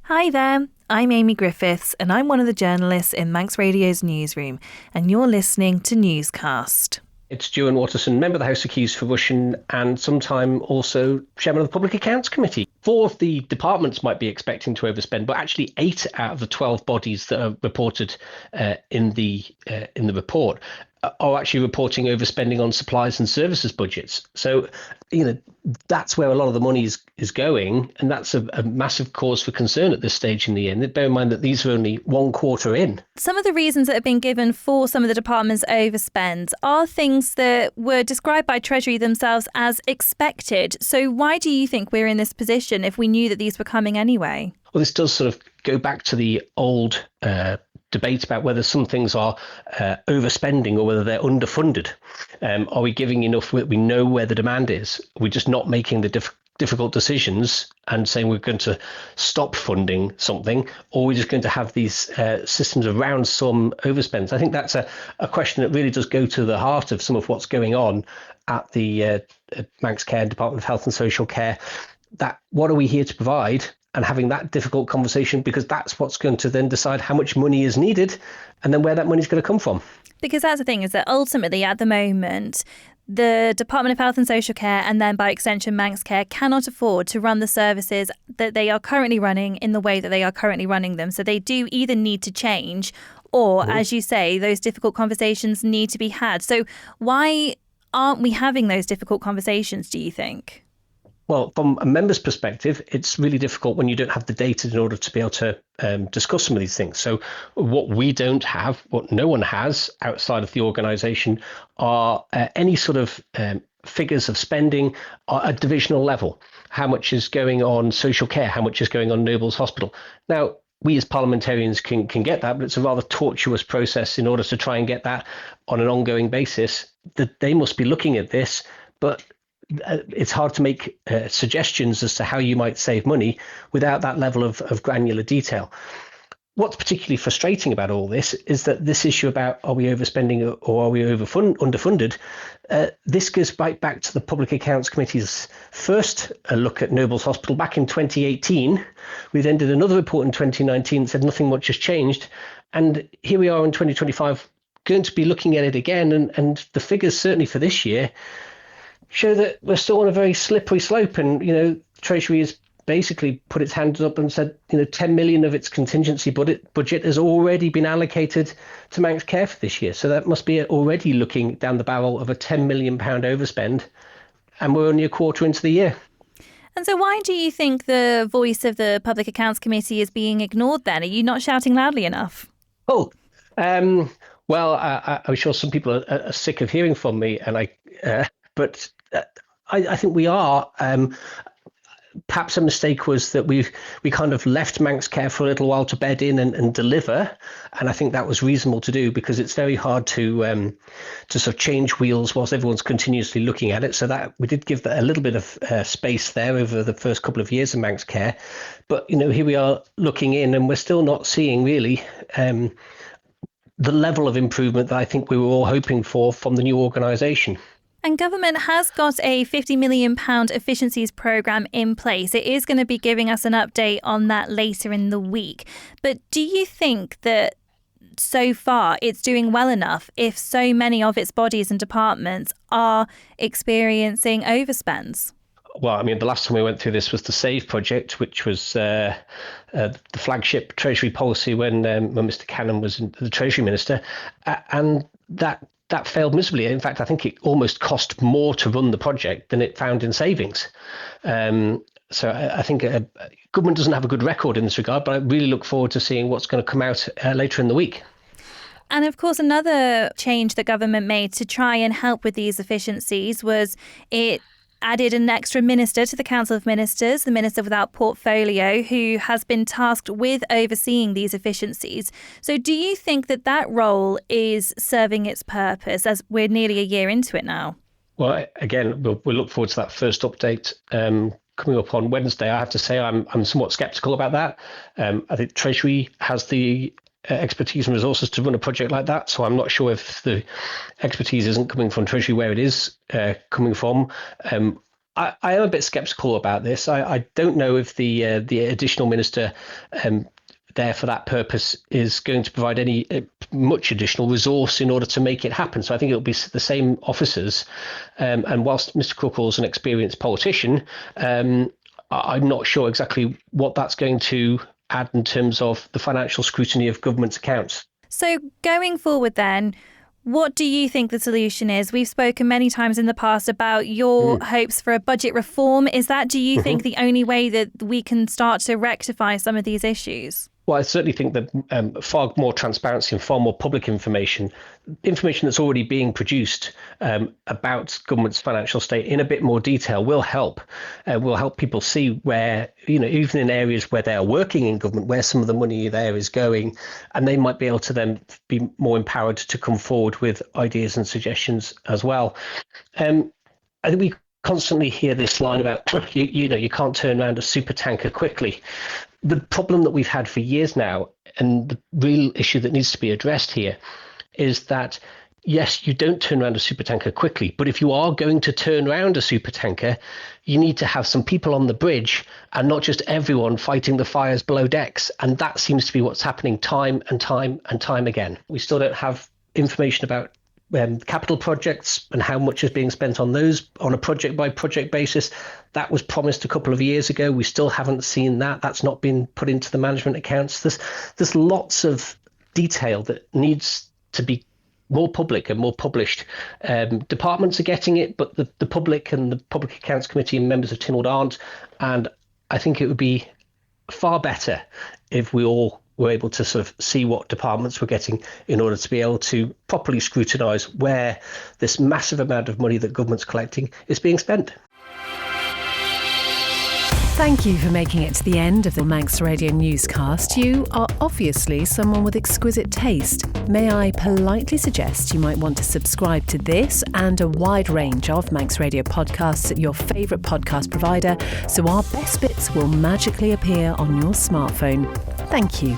Hi there, I'm Amy Griffiths and I'm one of the journalists in Manx Radio's newsroom, and you're listening to Newscast. It's Juan Watterson, member of the House of Keys for Rushen and sometime also chairman of the Public Accounts Committee. 4 of the departments might be expecting to overspend, but actually 8 out of the 12 bodies that are reported in the report are actually reporting overspending on supplies and services budgets. So, that's where a lot of the money is going, and that's a massive cause for concern at this stage in the year. And bear in mind that these are only 1 quarter in. Some of the reasons that have been given for some of the department's overspends are things that were described by Treasury themselves as expected. So why do you think we're in this position if we knew that these were coming anyway? Well, this does sort of go back to the old debate about whether some things are overspending or whether they're underfunded. Are we giving enough? We know where the demand is. We're just not making the difficult decisions and saying we're going to stop funding something, or we're just going to have these systems around some overspends. I think that's a question that really does go to the heart of some of what's going on at the Manx Care Department of Health and Social Care. That what are we here to provide? And having that difficult conversation, because that's what's going to then decide how much money is needed and then where that money is going to come from. Because that's the thing, is that ultimately at the moment, the Department of Health and Social Care and then by extension Manx Care cannot afford to run the services that they are currently running in the way that they are currently running them. So they do either need to change or, as you say, those difficult conversations need to be had. So why aren't we having those difficult conversations, do you think? Well, from a member's perspective, it's really difficult when you don't have the data in order to be able to discuss some of these things. So what we don't have, what no one has outside of the organisation, are any sort of figures of spending at divisional level. How much is going on social care? How much is going on Nobles Hospital? Now, we as parliamentarians can get that, but it's a rather tortuous process in order to try and get that on an ongoing basis. That they must be looking at this, but it's hard to make suggestions as to how you might save money without that level of granular detail. What's particularly frustrating about all this is that this issue about are we overspending or are we underfunded, this goes right back to the Public Accounts Committee's first look at Nobles Hospital back in 2018. We then did another report in 2019 that said nothing much has changed. And here we are in 2025 going to be looking at it again. And the figures certainly for this year show that we're still on a very slippery slope. And, Treasury has basically put its hands up and said, 10 million of its contingency budget has already been allocated to Manx Care for this year. So that must be already looking down the barrel of a £10 million overspend. And we're only a quarter into the year. And so why do you think the voice of the Public Accounts Committee is being ignored then? Are you not shouting loudly enough? Well, I'm sure some people are sick of hearing from me, and but I think we are. Perhaps a mistake was that we kind of left Manx Care for a little while to bed in and deliver, and I think that was reasonable to do because it's very hard to sort of change wheels whilst everyone's continuously looking at it. So that we did give that a little bit of space there over the first couple of years of Manx Care, but here we are looking in, and we're still not seeing really the level of improvement that I think we were all hoping for from the new organisation. And government has got a £50 million efficiencies programme in place. It is going to be giving us an update on that later in the week. But do you think that so far it's doing well enough if so many of its bodies and departments are experiencing overspends? Well, I mean, the last time we went through this was the SAVE project, which was the flagship Treasury policy when Mr. Cannon was the Treasury Minister. And that failed miserably. In fact, I think it almost cost more to run the project than it found in savings. So I think government doesn't have a good record in this regard, but I really look forward to seeing what's going to come out later in the week. And of course, another change that government made to try and help with these efficiencies was it added an extra minister to the Council of Ministers, the Minister without portfolio, who has been tasked with overseeing these efficiencies. So do you think that role is serving its purpose as we're nearly a year into it now? Well, again, we'll look forward to that first update coming up on Wednesday. I have to say I'm somewhat sceptical about that. I think Treasury has the expertise and resources to run a project like that. So I'm not sure if the expertise isn't coming from Treasury where it is coming from. I am a bit sceptical about this. I don't know if the additional minister there for that purpose is going to provide any much additional resource in order to make it happen. So I think it'll be the same officers. And whilst Mr. Crookall's an experienced politician, I'm not sure exactly what that's going to add in terms of the financial scrutiny of government's accounts. So going forward then, what do you think the solution is? We've spoken many times in the past about your hopes for a budget reform. Is that, do you think, the only way that we can start to rectify some of these issues? Well, I certainly think that far more transparency and far more public information that's already being produced about government's financial state in a bit more detail will help people see where, even in areas where they are working in government, where some of the money there is going, and they might be able to then be more empowered to come forward with ideas and suggestions as well. I think we constantly hear this line about, you can't turn around a super tanker quickly. The problem that we've had for years now, and the real issue that needs to be addressed here, is that, yes, you don't turn around a supertanker quickly, but if you are going to turn around a supertanker, you need to have some people on the bridge and not just everyone fighting the fires below decks. And that seems to be what's happening time and time and time again. We still don't have information about capital projects and how much is being spent on those on a project by project basis. That was promised a couple of years ago. We still haven't seen that. That's not been put into the management accounts. There's lots of detail that needs to be more public and more published. Departments are getting it, but the public and the Public Accounts Committee and members of Tynwald aren't. And I think it would be far better if we all were able to sort of see what departments were getting in order to be able to properly scrutinise where this massive amount of money that government's collecting is being spent. Thank you for making it to the end of the Manx Radio newscast. You are obviously someone with exquisite taste. May I politely suggest you might want to subscribe to this and a wide range of Manx Radio podcasts at your favourite podcast provider, so our best bits will magically appear on your smartphone. Thank you.